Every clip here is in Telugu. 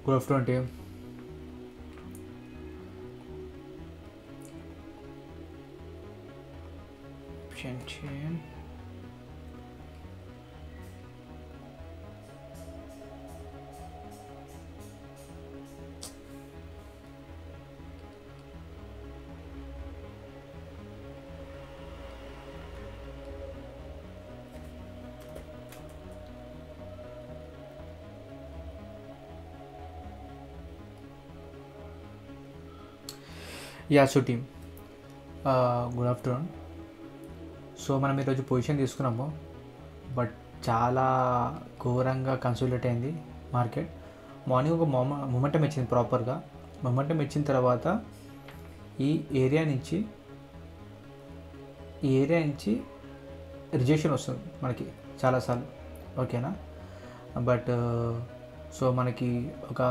Good afternoon, team. Chain. Yeah, so team. Good afternoon. So మనం ఈరోజు పొజిషన్ తీసుకున్నాము, బట్ చాలా ఘోరంగా కన్సోలిడేట్ అయింది మార్కెట్. మార్నింగ్ ఒక మొమెంటం ఇచ్చింది, ప్రాపర్గా మొమెంటం ఇచ్చిన తర్వాత ఈ ఏరియా నుంచి రిజెక్షన్ వస్తుంది మనకి చాలాసార్లు, ఓకేనా. బట్ సో మనకి ఒక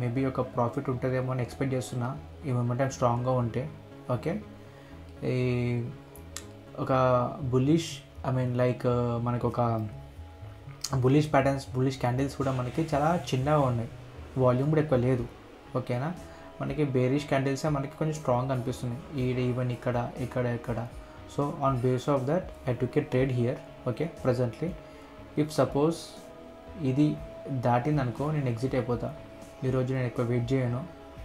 మేబీ ఒక ప్రాఫిట్ ఉంటుందేమో అని ఎక్స్పెక్ట్ చేస్తున్నా ఈ మొమెంటం స్ట్రాంగ్గా ఉంటే. ఓకే, ఈ ఒక బుల్లిష్ లైక్ మనకు ఒక బుల్లిష్ ప్యాటర్న్స్, బుల్లిష్ క్యాండిల్స్ కూడా మనకి చాలా చిన్నగా ఉన్నాయి, వాల్యూమ్ కూడా ఎక్కువ లేదు, ఓకేనా. మనకి బేరిష్ క్యాండిల్సే మనకి కొంచెం స్ట్రాంగ్ అనిపిస్తుంది ఈవెన్ ఇక్కడ. So on base of that I took A trade here. Okay, presently if suppose ఇది దాటింది అనుకో, నేను ఎగ్జిట్ అయిపోతా. ఈరోజు నేను ఎక్కువ వెయిట్ చేయను,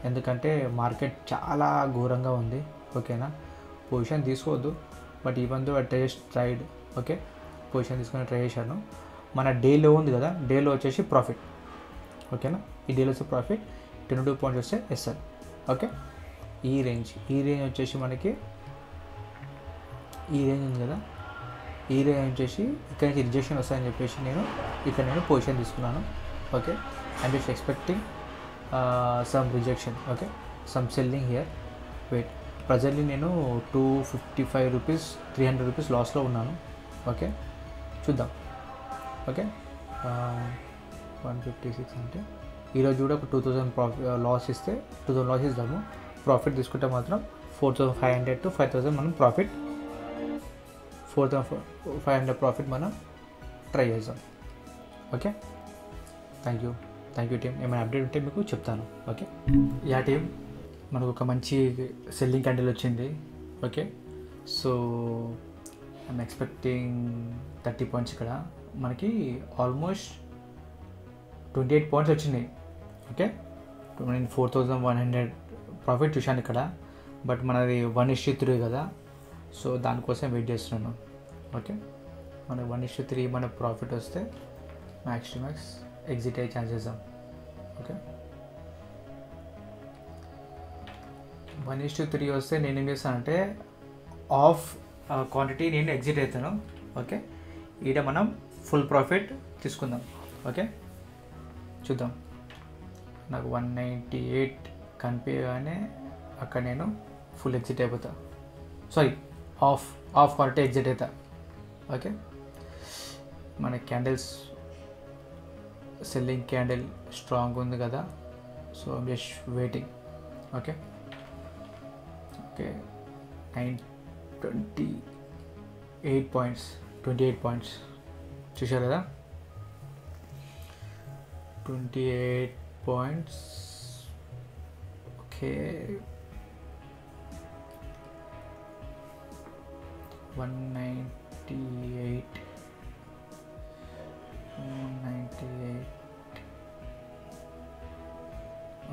ఎందుకంటే మార్కెట్ చాలా ఘోరంగా ఉంది, ఓకేనా. పొజిషన్ తీసుకోవద్దు, but even though tried. Okay, position తీసుకొని ట్రై చేశాను. మన డేలో ఉంది కదా, డేలో వచ్చేసి ప్రాఫిట్, ఓకేనా. ఈ డేలో వచ్చే ప్రాఫిట్ 22 పాయింట్స్ వస్తే ఎస్ఎల్. ఓకే, ఈ రేంజ్ వచ్చేసి మనకి ఈ రేంజ్ ఉంది కదా, ఈ రేంజ్ వచ్చేసి ఇక్కడ నుంచి రిజెక్షన్ వస్తాయని చెప్పేసి నేను పొజిషన్ తీసుకున్నాను. Okay, I'm just expecting some rejection. Okay, some selling here. Wait, presently నేను 255 రూపీస్ 300 రూపీస్ లాస్లో ఉన్నాను. ఓకే, చూద్దాం. ఓకే, 156 అంటే ఈరోజు కూడా ఒక 2000 లాస్ ఇస్తే 2000 లాస్ ఇద్దాము. ప్రాఫిట్ తీసుకుంటే మాత్రం 4500 to 5000 మనం ప్రాఫిట్, 4500 ప్రాఫిట్ మనం ట్రై చేద్దాం. Okay, thank you team. ఏమైనా అప్డేట్ ఉంటే మీకు చెప్తాను. ఓకే, యా టీమ్, మనకు ఒక మంచి సెల్లింగ్ క్యాండిల్ వచ్చింది. Okay, so I'm expecting 30 points. ఇక్కడ మనకి ఆల్మోస్ట్ 28 పాయింట్స్ వచ్చినాయి. ఓకే, నేను 4100 ప్రాఫిట్ చూశాను ఇక్కడ, బట్ మనది 1:3 కదా, సో దానికోసం వెయిట్ చేస్తున్నాను. ఓకే, మనకి 1:3 మన ప్రాఫిట్ వస్తే మ్యాక్స్ టు మ్యాక్స్ ఎగ్జిట్ అయ్యే ఛాన్స్ చేద్దాం. ఓకే, 1:3 వస్తే నేను ఏం చేస్తానంటే ఆఫ్ క్వాంటిటీ నేను ఎగ్జిట్ అవుతాను. ఓకే, ఈడ మనం ఫుల్ ప్రాఫిట్ తీసుకుందాం. ఓకే, చూద్దాం. నాకు 198 కనిపించగానే అక్కడ నేను ఫుల్ ఎగ్జిట్ అయిపోతా, సారీ ఆఫ్ క్వాంటిటీ ఎగ్జిట్ అవుతా. ఓకే, మన క్యాండిల్స్ సెల్లింగ్ క్యాండిల్ స్ట్రాంగ్ ఉంది కదా, so just waiting. Okay, 28 points చూశారు కదా, 28 points. Okay, 198.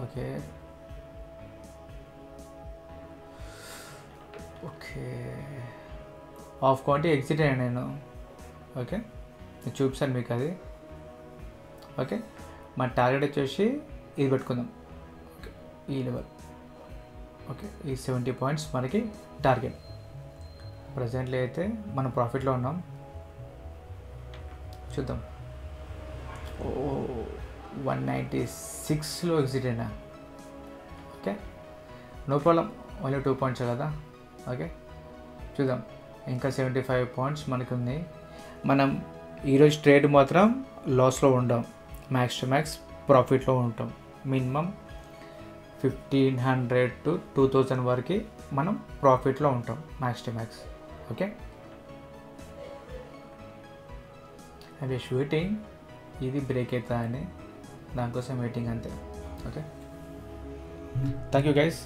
Okay, of quantity exit అయ్యాను నేను. ఓకే, నేను చూపిస్తాను మీకు అది. ఓకే, మన టార్గెట్ వచ్చేసి ఇది పెట్టుకుందాం. ఓకే, ఈ లెవెల్. ఓకే, ఈ 70 పాయింట్స్ మనకి టార్గెట్. ప్రజెంట్లీ అయితే మనం ప్రాఫిట్లో ఉన్నాం, చూద్దాం. 196లో ఎగ్జిట్ అయినా. Okay, no problem, only 2 points కదా. ఓకే, చూద్దాం. ఇంకా 75 పాయింట్స్ మనకు ఉంది. మనం ఈరోజు ట్రేడ్ మాత్రం లాస్లో ఉండం, మ్యాక్స్ టు మ్యాక్స్ ప్రాఫిట్లో ఉంటాం. మినిమం 1500 to 2000 వరకు మనం ప్రాఫిట్లో ఉంటాం, మ్యాక్స్ టు మ్యాక్స్. ఓకే, అది వెయిటింగ్, ఇది బ్రేక్ అవుతా అని దానికోసం వెయిటింగ్ అంతే. Okay, thank you guys.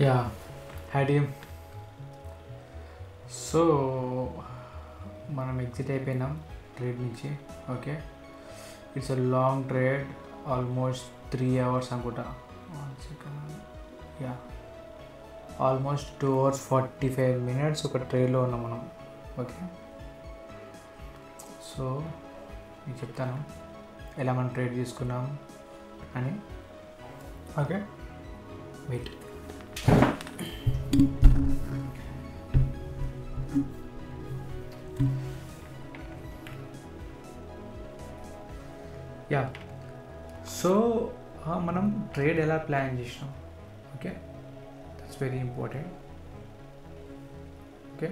Yeah, high team. So మనం ఎగ్జిట్ అయిపోయినాం ట్రేడ్ నుంచి. Okay, it's a long trade, almost 3 hours అనుకుంటా. 1 second. Yeah, almost 2 hours 45 minutes ఒక ట్రేడ్లో ఉన్నాం మనం. ఓకే, సో నేను చెప్తాను ఎలా మనం ట్రేడ్ తీసుకున్నాం అని. Okay, wait. యా, సో మనం ట్రేడ్ ఎలా ప్లాన్ చేసినాం. Okay, that's very important. Okay,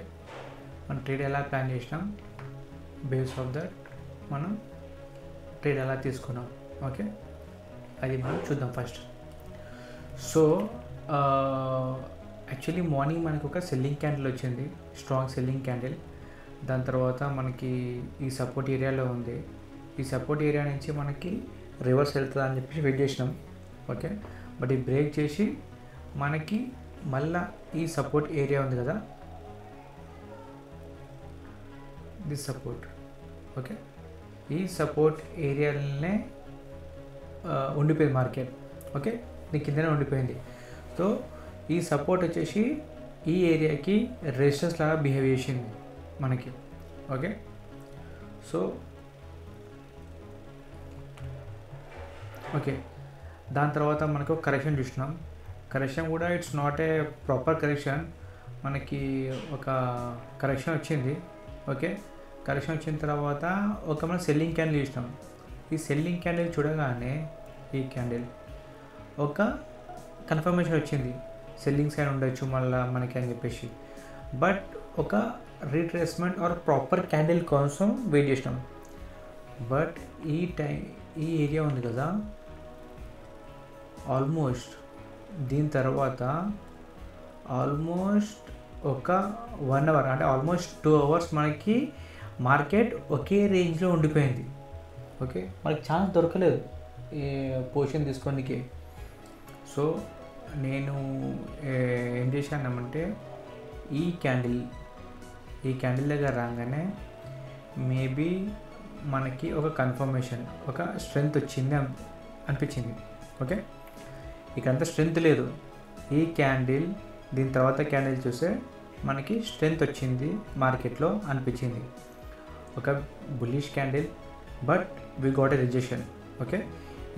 మనం ట్రేడ్ ఎలా ప్లాన్ చేసినాం, బేస్ ఆఫ్ దట్ మనం ట్రేడ్ ఎలా తీసుకున్నాం. ఓకే, అది మనం చూద్దాం ఫస్ట్. సో యాక్చువల్లీ మార్నింగ్ మనకు ఒక సెల్లింగ్ క్యాండిల్ వచ్చింది, స్ట్రాంగ్ సెల్లింగ్ క్యాండిల్. దాని తర్వాత మనకి ఈ సపోర్ట్ ఏరియాలో ఉంది. ఈ సపోర్ట్ ఏరియా నుంచి మనకి రివర్స్ వెళ్తుందా అని చెప్పేసి వెయిట్ చేసినాం. ఓకే, బట్ ఈ బ్రేక్ చేసి మనకి మళ్ళా ఈ సపోర్ట్ ఏరియా ఉంది కదా, దిస్ సపోర్ట్. ఓకే, ఈ సపోర్ట్ ఏరియాలనే ఉండిపోయింది మార్కెట్. ఓకే, దీని కిందనే ఉండిపోయింది. సో ఈ సపోర్ట్ వచ్చేసి ఈ ఏరియాకి రెసిస్టెన్స్ లాగా బిహేవ్ చేసింది మనకి. ఓకే, సో ఓకే, దాని తర్వాత మనకు కరెక్షన్ చూసినాం. కరెక్షన్ కూడా it's not a proper correction, మనకి ఒక కరెక్షన్ వచ్చింది. ఓకే, కరెక్షన్ వచ్చిన తర్వాత ఒక మనం సెల్లింగ్ క్యాండిల్ చూసినాం. ఈ సెల్లింగ్ క్యాండిల్ చూడగానే ఈ క్యాండిల్ ఒక కన్ఫర్మేషన్ వచ్చింది, సెల్లింగ్ సైడ్ ఉండొచ్చు మళ్ళీ మనకి అని చెప్పేసి. బట్ ఒక రీట్రేస్మెంట్ ఆర్ ప్రాపర్ క్యాండిల్ కోసం వెయిట్ చేసినాం. బట్ ఈ ఏరియా ఉంది కదా, ఆల్మోస్ట్ దీని తర్వాత ఆల్మోస్ట్ ఒక 1 hour అంటే ఆల్మోస్ట్ 2 hours మనకి మార్కెట్ ఒకే రేంజ్లో ఉండిపోయింది. ఓకే, మనకి ఛాన్స్ దొరకలేదు ఈ పొజిషన్ తీసుకోనికి. సో నేను ఏం చేశానంటే ఈ క్యాండిల్ దగ్గర రాగానే మేబీ మనకి ఒక కన్ఫర్మేషన్, ఒక స్ట్రెంగ్త్ వచ్చింది అనిపించింది. ఓకే, ఇక్కడంతా స్ట్రెంగ్త్ లేదు. ఈ క్యాండిల్ దీని తర్వాత క్యాండిల్ చూస్తే మనకి స్ట్రెంగ్త్ వచ్చింది మార్కెట్లో అనిపించింది. ఒక bullish candle, but we got a rejection. Okay,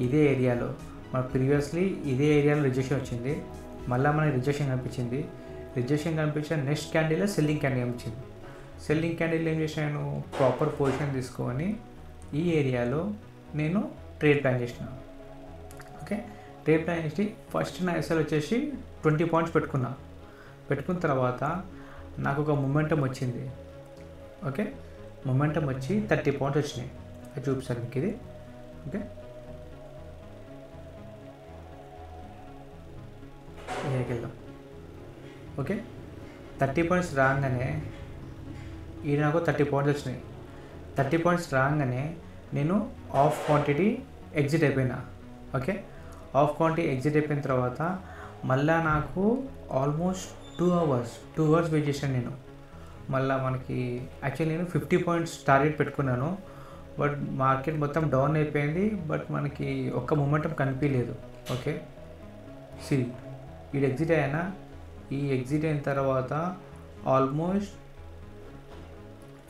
ఇదే ఏరియాలో మన ప్రీవియస్లీ ఇదే ఏరియాలో రిజెక్షన్ వచ్చింది, మళ్ళీ మనకి రిజెక్షన్ కనిపించింది. రిజెక్షన్ కనిపించిన నెక్స్ట్ క్యాండిల్లో సెల్లింగ్ క్యాండిల్ కనిపించింది. సెల్లింగ్ క్యాండిల్ ఏం చేశాను, ప్రాపర్ పొజిషన్ తీసుకొని ఈ ఏరియాలో నేను ట్రేడ్ ప్లాన్ చేసిన. ఓకే, ట్రేడ్ ప్లాన్ చేసి ఫస్ట్ నా ఎస్ఎల్ వచ్చేసి 20 పాయింట్స్ పెట్టుకున్న తర్వాత నాకు ఒక మొమెంటం వచ్చింది. ఓకే, మొమెంటం వచ్చి 30 పాయింట్స్ వచ్చినాయి. అది చూపిస్తాను మీకు ఇది. ఓకే, వెళ్దాం. ఓకే, 30 పాయింట్స్ రాగానే ఈ నాకు 30 పాయింట్స్ వచ్చినాయి. 30 పాయింట్స్ రాగానే నేను ఆఫ్ క్వాంటిటీ ఎగ్జిట్ అయిపోయినా. ఓకే, ఆఫ్ క్వాంటిటీ ఎగ్జిట్ అయిపోయిన తర్వాత మళ్ళీ నాకు ఆల్మోస్ట్ 2 అవర్స్ వెయిట్ చేశాను నేను. మళ్ళీ మనకి యాక్చువల్లీ నేను 50 పాయింట్స్ టార్గెట్ పెట్టుకున్నాను. బట్ మార్కెట్ మొత్తం డౌన్ అయిపోయింది. బట్ మనకి ఒక్క మొమెంటం కనిపించలేదు. ఓకే, ఇది ఎగ్జిట్ అయ్యానా. ఈ ఎగ్జిట్ అయిన తర్వాత ఆల్మోస్ట్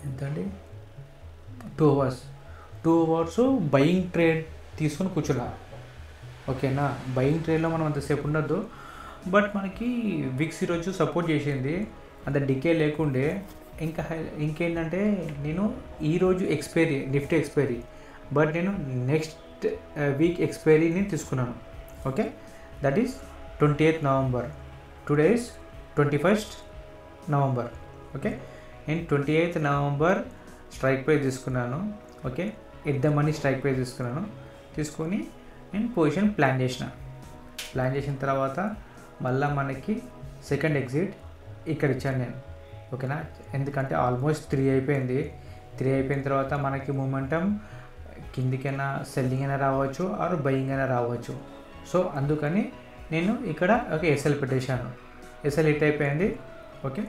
ఎంతండి 2 అవర్స్ బయింగ్ ట్రేడ్ తీసుకొని కూర్చున్నా. ఓకేనా, బయింగ్ ట్రేడ్లో మనం అంతసేపు ఉండొద్దు. బట్ మనకి విక్స్ ఈరోజు సపోర్ట్ చేసింది, అంత డికే లేకుండే. ఇంకేంటంటే నేను ఈరోజు నిఫ్టీ ఎక్స్పైరీ, బట్ నేను నెక్స్ట్ వీక్ ఎక్స్పైరీని తీసుకున్నాను. Okay, that is 28th November. Today is 21st November. Okay, నేను 28th November స్ట్రైక్ ప్రైస్ తీసుకున్నాను. Okay, at the money strike price తీసుకొని నేను పొజిషన్ ప్లాన్ చేసిన తర్వాత మళ్ళీ మనకి సెకండ్ ఎగ్జిట్ ఇక్కడ ఇచ్చాను నేను. ఓకేనా, ఎందుకంటే ఆల్మోస్ట్ 3 అయిపోయింది. 3 అయిపోయిన తర్వాత మనకి మూమెంటం కిందికైనా సెల్లింగ్ అయినా రావచ్చు ఆర్ బయింగ్ అయినా రావచ్చు. సో అందుకని నేను ఇక్కడ ఒక ఎస్ఎల్ పెట్టేశాను. ఎస్ఎల్ హిట్ అయిపోయింది. ఓకే,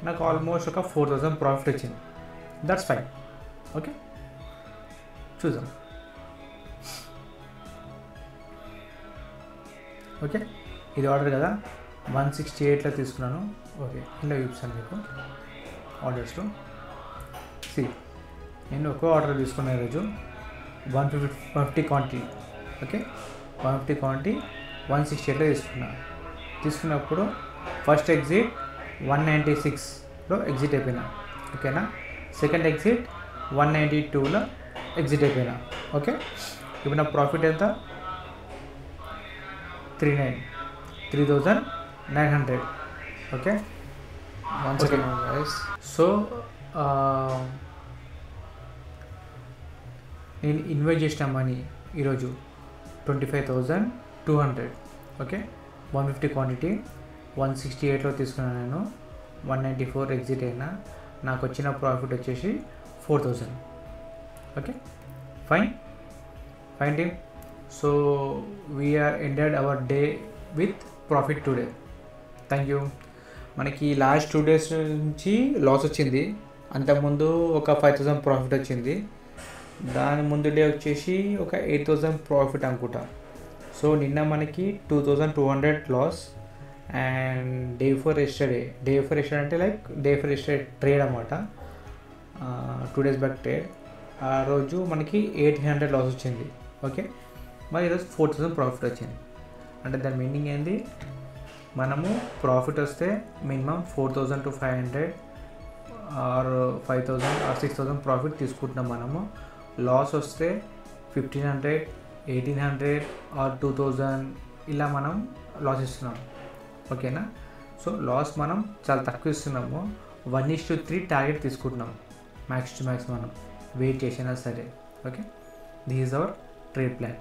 నాకు ఆల్మోస్ట్ ఒక 4,000 ప్రాఫిట్ వచ్చింది. That's fine. ఓకే, చూద్దాం. ఓకే, ఇది ఆర్డర్ కదా, 168లో తీసుకున్నాను. ఓకే, ఇలా చూపిస్తాను మీకు ఆర్డర్స్లో. నేను ఒక ఆర్డర్ తీసుకున్నాను ఈరోజు 150 క్వాంటిటీ. ఓకే, 150 క్వాంటిటీ 168లో తీసుకున్నప్పుడు ఫస్ట్ ఎగ్జిట్ 196లో ఎగ్జిట్ అయిపోయినా. ఓకేనా, సెకండ్ ఎగ్జిట్ 192లో ఎగ్జిట్ అయిపోయినా. ఓకే, ఇప్పుడు నా ప్రాఫిట్ ఎంత? 3,900. Okay, 1 second guys. సో నేను ఇన్వెస్ట్ చేసిన మనీ ఈరోజు 25,200. ఓకే, 150 క్వాంటిటీ 168లో తీసుకున్నాను నేను. 194 ఎగ్జిట్ అయినా. నాకు వచ్చిన ప్రాఫిట్ వచ్చేసి 4,000. Okay, fine team. So we are ended our day with profit today. Thank you. మనకి లాస్ట్ 2 days నుంచి లాస్ వచ్చింది. అంతకుముందు ఒక 5,000 ప్రాఫిట్ వచ్చింది. దాని ముందు డే వచ్చేసి ఒక 8,000 ప్రాఫిట్ అనుకుంటా. సో నిన్న మనకి 2,200 loss. And day for yesterday అంటే like day for yesterday trade అన్నమాట. 2 days బ్యాక్ ట్రేడ్. ఆ రోజు మనకి 800 లాస్ వచ్చింది. ఓకే, మరి ఈరోజు 4,000 ప్రాఫిట్ వచ్చింది. అంటే దాని మీనింగ్ ఏంది? మనము ప్రాఫిట్ వస్తే minimum 4,000 to 500 or 5,000 or 6,000 profit తీసుకుంటున్నాం మనము. లాస్ వస్తే 1,500, 1,800 ఆర్ 2,000 ఇలా మనం లాస్ ఇస్తున్నాం. ఓకేనా, సో లాస్ మనం చాలా తక్కువ ఇస్తున్నాము. 1:3 టార్గెట్ తీసుకుంటున్నాం మ్యాక్స్ టు మ్యాక్స్ మనం వెయిట్ చేసినా సరే. Okay, this is our trade plan.